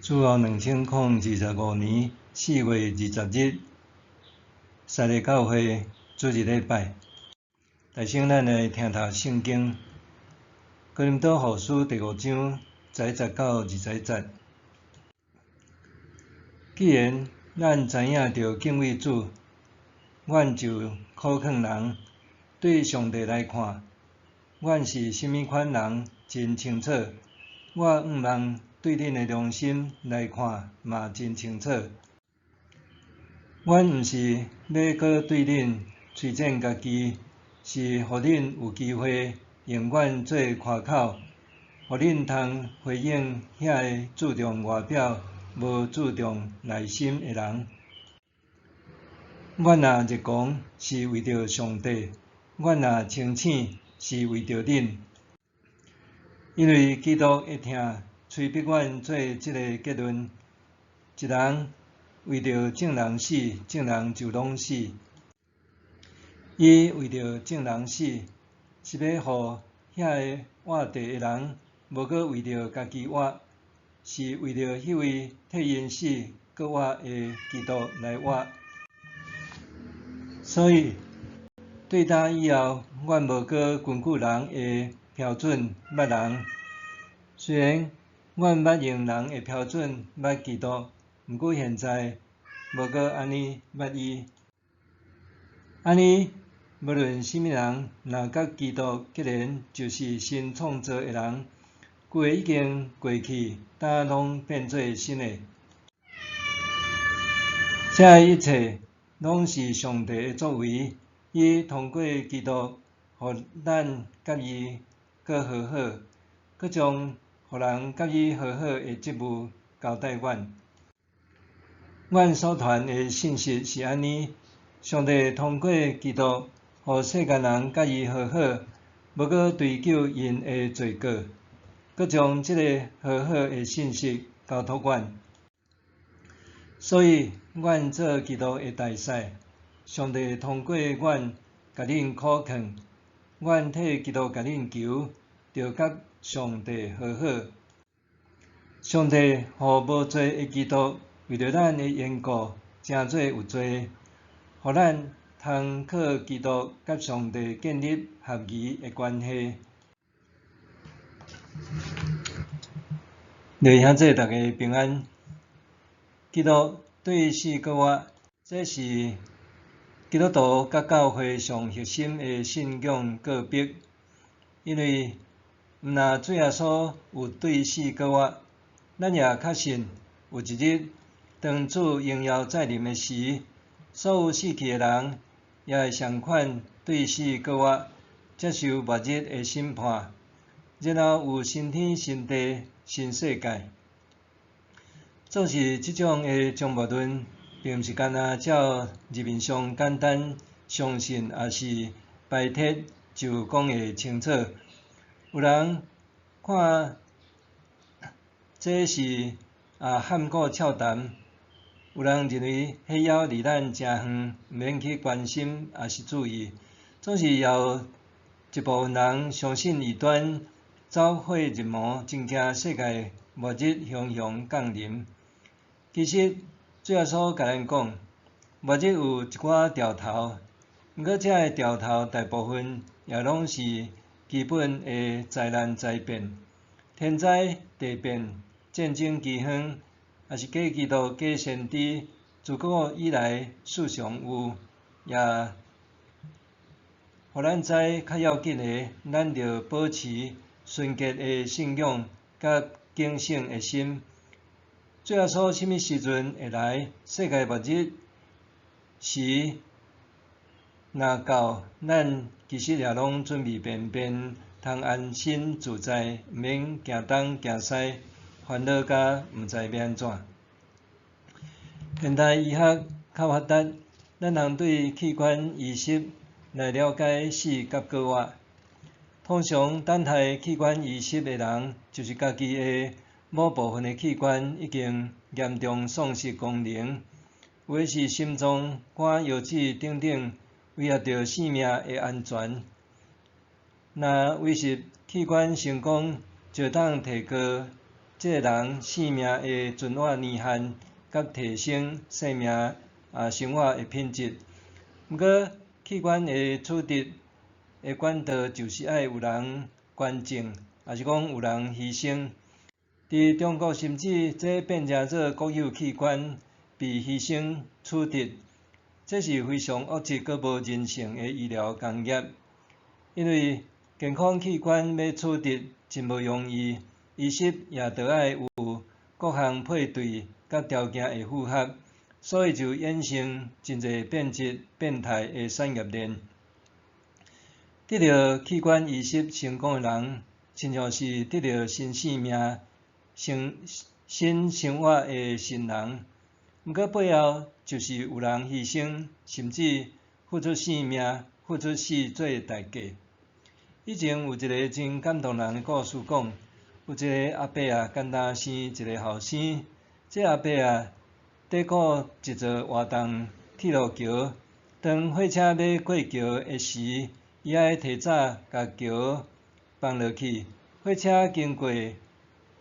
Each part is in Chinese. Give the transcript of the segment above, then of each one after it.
主后2025年4月20日，撒利教会主日礼拜。大先咱来听读圣经，哥林多后书第5章19到20节。既然咱知影着敬畏主，阮就可劝人。对上帝来看，阮是甚物款人真清楚。我毋茫对恁的良心来看嘛真清楚。阮毋是要搁对恁推荐家己，是互恁有机会用阮做夸口，互恁通回应遐个注重外表、无注重内心的人。阮若热狂，是为着上帝；阮若清醒，是为着恁。因为基督会听催逼阮做即个结论：一人为着正人死，正人就拢死。伊为着正人死，是要互遐个活地的人无搁为着家己活，是为着迄位替因死搁活的基督来活。所以，对打以后，阮无搁根据人的标准捌人。虽然阮捌用人的标准捌基督，毋过现在无搁安尼捌伊。安尼，无论甚物人，若甲基督结连，就是新创造的人，旧的已经过去，打拢变做新的。这一切拢是上帝的作为，伊通过基督，互咱甲伊搁和好，搁将互人甲伊和好的职务交代阮。阮所传的信息是安尼：上帝通过基督，互世间人甲伊和好，无搁追究因的罪过，搁将即个和好的信息交托阮。所以，阮做基督的大使，上帝通过阮甲恁考劝，阮替基督甲恁求，着甲上帝和好。上帝互无罪的基督为着咱的缘故，诚做有罪，互咱通靠基督甲上帝建立合宜的关系。弟兄姊妹，大家平安。基督对死搁活，这是基督徒甲教会上核心的信仰告别。因为毋但主耶稣有对死搁活，咱也确信有一日，当主荣耀再临的时，所有死去的人也会相款对死搁活，接受末日的审判，然后有新天新地新世界。做是即种的将末论，并毋是干那照字面上简单相信，也是摆帖就讲会清楚。有人看这是含糊俏谈，有人认为迄还离咱诚远，毋免去关心也是注意。总是也有一部分人相信异端，走火入魔，真惊世界末日熊熊降临。其实，主耶稣甲咱讲，末日有一寡兆头，毋过这个兆头大部分也拢是基本的灾难灾变、天灾地变、战争饥荒，也是假基督假先知自古以来时常有，也互咱知较要紧的，咱着保持纯洁的信仰甲警醒的心。主耶稣甚物时阵会来？世界末日时若到，咱其实也拢准备便便，通安心自在，毋免行东行西，烦恼甲毋知要安怎。现代医学较发达，咱通对器官移植来了解死甲搁活。通常等待器官移植的人，就是家己的某部分的器官已经严重丧失功能，有的是心脏、肝、腰子等等，威胁到性命的安全。若维持器官成功，就当提高即个人生命的存活年限，甲提升生命生活的品质。毋过，器官的取得的管道就是爱有人捐赠，也是讲有人牺牲。伫中国，甚至这变成做国有器官被牺牲取得，这是非常恶质佮无人性的医疗工业。因为健康器官要取得真无容易，医师也着爱有各项配对甲条件的符合，所以就衍生真侪变质变态的产业链。得到器官移植成功的人，亲像是得到新生命、新生活的新人。毋过背后就是有人牺牲，甚至付出性命、付出死做代价。以前有一个真感动人的故事，讲有一个阿伯简单生一个后生，这阿伯底过一座活动铁路桥，当火车要过桥的时，伊爱提早甲桥放落去，火车经过，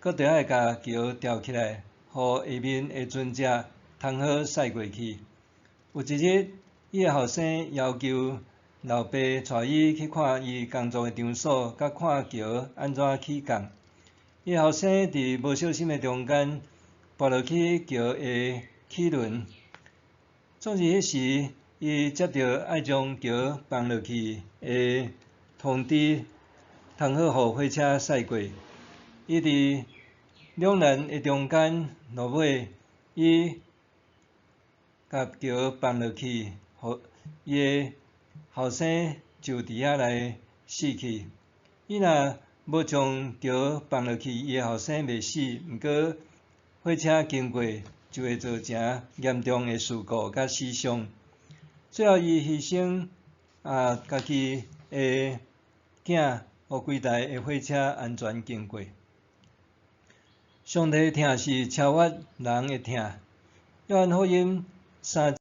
搁着爱甲桥吊起来，互下面的船只通好驶过去。有一日，伊的后生要求老爸带伊去看伊工作的场所，甲看桥安怎起工。伊后生伫无小心的中间跋落去桥的齿轮，总是迄时，伊接到爱将桥放落去的通知，通好互火车驶过。伊伫两难的中间落尾，伊甲桥放落去，互伊的后生就伫遐来死去。伊若无将桥放落去，伊的后生袂死，毋过火车经过就会造成严重的事故甲死伤。最后，伊牺牲家己的囝，互规台的火车安全经过。上帝的疼是超越人的疼。约翰福音3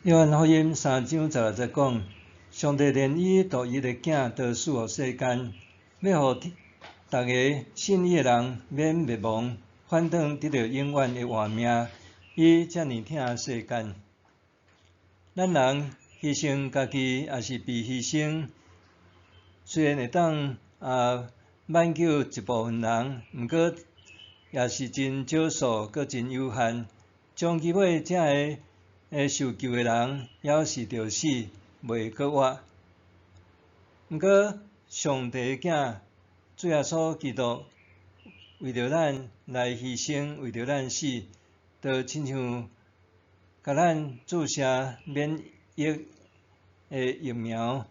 章16节讲，上帝连伊独一的囝都赐予世间，要互逐个信伊的人免灭亡，反倒得到永远的活命。伊遮尔疼世间，咱人牺牲家己，也是被牺牲。虽然会当挽救一部分人，毋过也是真少数，阁真有限。终其尾，这个受救的人，还是着死，袂阁活。毋过，上帝的囝主耶稣基督为着咱来牺牲，为着咱死，就亲像甲咱注射免疫的疫苗，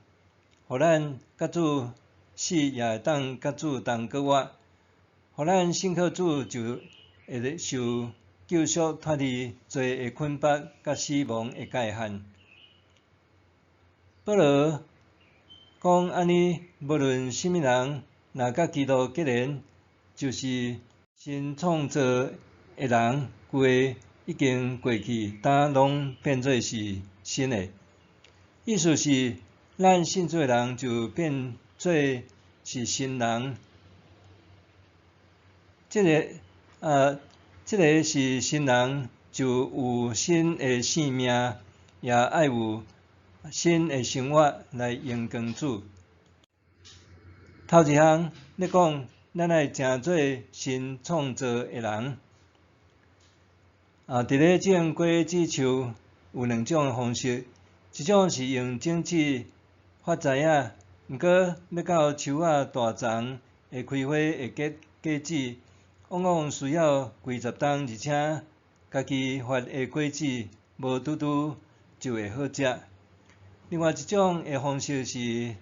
互咱甲主死也会当甲主同阁活，互咱信靠主就会受救赎，脱离罪的捆绑甲死亡的界限。保罗讲安尼，无论什么人，若甲基督结连，就是新创造的人，旧的已经过去，胆拢变做是新的。意思是，咱信主的人就变做是新人。这个是新人，就有新的生命，也爱有新的生活来荣光主。头一项，咧讲，咱爱诚做新创造的人。伫咧种果子树有两种方式，一种是用种子发财啊，毋过要到树仔大丛会开花会结果子，往往需要几十冬，而且家己发的果子无拄拄就会好食。另外一种的方式是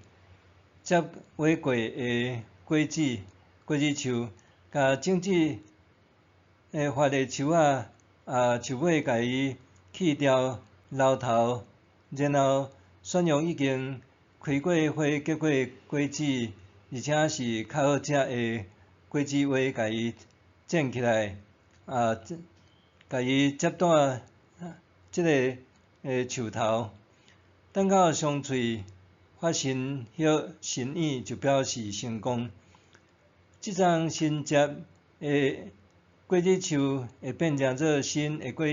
接挖过的果子树，甲种子发的树仔树尾甲伊去掉老头，然后选用已经开过花结过果子，而且是较好食的果子尾，甲伊种起来，甲伊接断即个树头，等到相喙发新叶新叶，就表示成功。即种新接的果子树会变成做新的果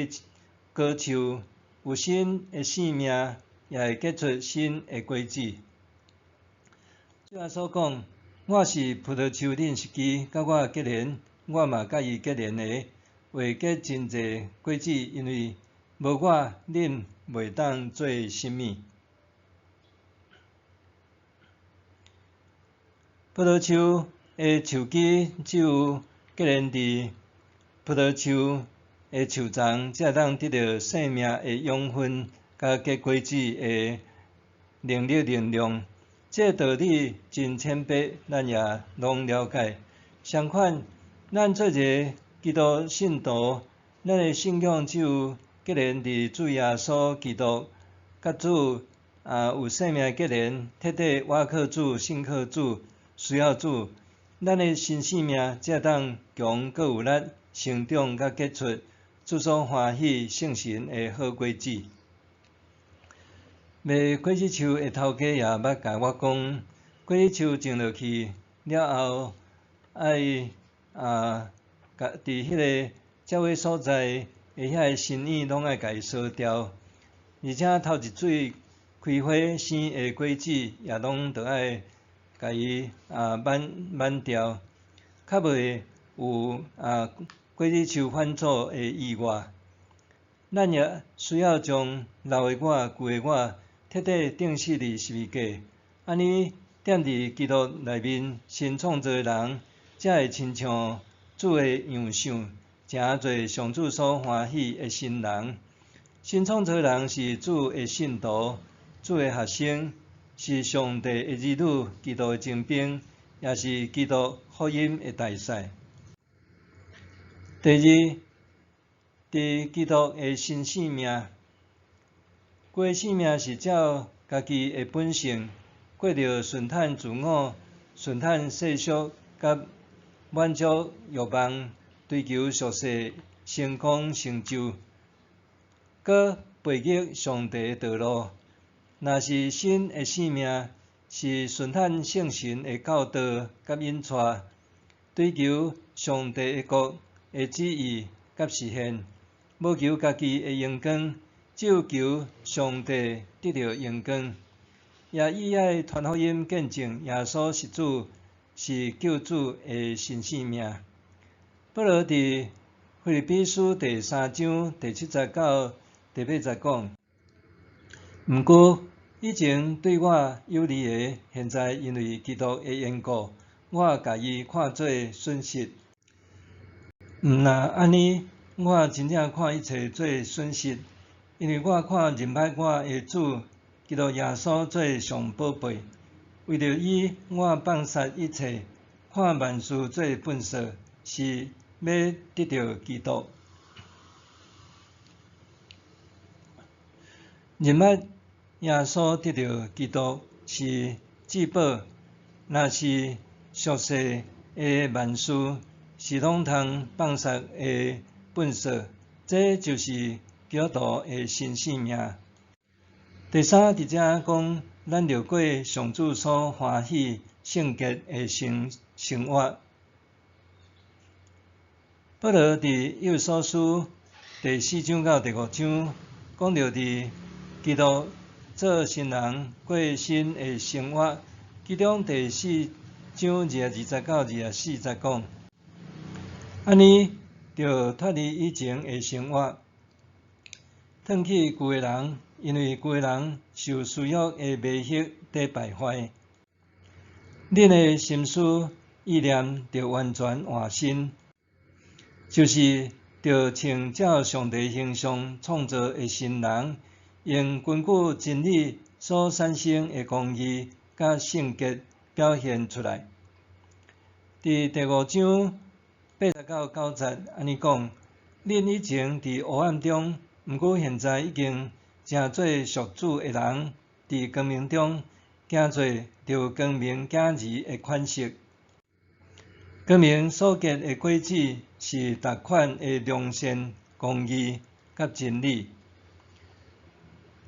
树，有新的生命，也会结出新的果子。最后所讲，我是葡萄树认识机，甲我结连，我嘛甲伊结连的，会结真侪果子，因为无我，恁袂当做甚物。葡萄树的树基只有结连伫葡萄树的树丛，才会当得到生命的养分，甲结果子的能量。这道理真浅白，咱也拢了解。相反，咱做一个基督信徒，咱的信仰只有结连伫主耶稣基督，甲主有生命结连，彻底倚靠主、信靠主、需要主，咱的新生命才会当强搁有力，成长甲结出主所欢喜圣神的好果子。卖果子树的头家也捌甲我讲，果子树种落去了后，爱伫迄个照会所在的遐个新叶拢爱甲伊烧掉，而且头一水开花生的果子也拢着爱甲伊挽掉，较袂有果子树翻祖的意外。咱也需要将老的我、旧的我彻底钉死伫十字架，安尼踮伫基督内面新创造的人，才会亲像主的样相，诚做上主所欢喜的新人。新创造的人是主的信徒，主的学生，是上帝的儿女，基督的精兵，也是基督福音的大使。第二，伫基督的新生命。过的生命是照家己的本性，过着顺坦自我、顺坦世俗，甲满足欲望、追求俗世、成功成就，搁背逆上帝的道路。若是新的生命，是顺坦圣神的教导甲引带，追求上帝的国的旨意甲实现，无求家己的荣光。只有求上帝得到荣光，也意爱传福音见证耶稣是主，是救主的新生命。保罗伫腓立比书第3章第70到第80讲：毋过以前对我有利的，现在因为基督的缘故，我甲伊看做损失。若安尼，我真正看一切做损失。因为我看认歹我的主基督耶稣做上宝贝，为着伊，我放下一切，看万事做粪扫，是要得到基督。认捌耶稣得到基督是至宝，若是俗世的万事，是拢通放下的粪扫，这就是基督徒的新生命。第三，伫遮讲，咱着过上主所欢喜圣洁的生活。保罗伫以弗所书第4章到第5章，讲到伫基督做新人过新的生活，其中第4章20到24节讲，安尼着脱离以前的生活。褪去旧的人，因为旧的人受私欲的迷惑在败坏。恁的心思意念着完全换新，就是着穿照上帝形象创造的新人，用根据真理所产生的公义甲圣洁表现出来。伫第5章80到90节安尼讲，恁以前伫黑暗中。毋过现在已经成做属主的人，伫光明中行做着光明囝儿的款式。光明所结的果子是逐款的良善、公义甲真理。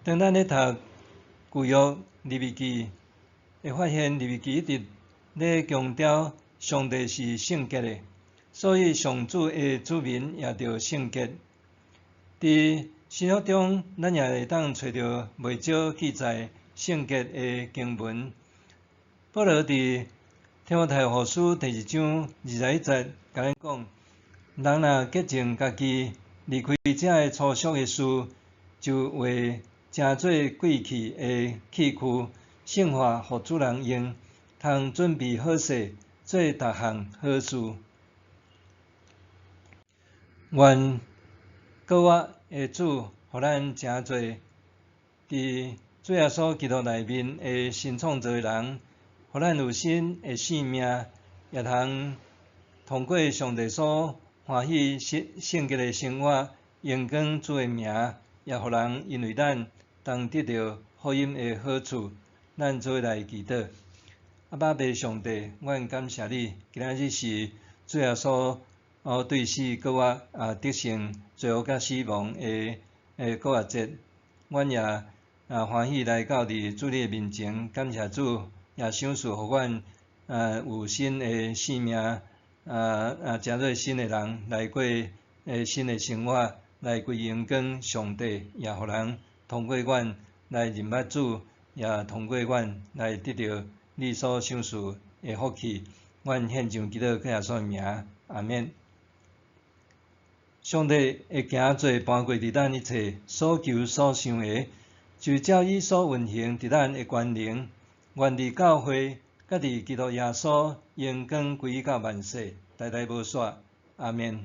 当咱咧读旧约利未记，会发现利未记一直咧强调上帝是圣洁的，所以上主的子民也着圣洁。伫新约中，咱也会当找到袂少记载圣洁的经文。保罗伫提摩太后书第2章21节，甲咱讲：人若洁净家己，离开这个粗俗的事，就为正做贵气的器具，圣化互主人用，通准备好势，做逐项好事。愿各我的主，互咱诚侪伫主耶稣基督内面的新创造的人，互咱有新的性命，也通过上帝所欢喜圣洁的生活，荣光主的名，也互人因为咱当得到福音的好处。咱做来祈祷。阿爸父上帝，阮感谢你，今仔日是主耶稣对死搁活得胜最后甲死亡的搁活节，阮也欢喜来到伫主你的面前，感谢主，也赏赐互阮有新的性命，诚做新的人来过新的生活，来归荣光上帝，也互人通过阮来认捌主，也通过阮来得到你所赏赐的福气。阮献上基督耶稣的名，阿免。上帝会行做伴过伫咱一切所求所想的，就照伊所运行伫咱的权能，愿伫教会，甲伫基督耶稣荣光归到万世，代代无煞，阿免。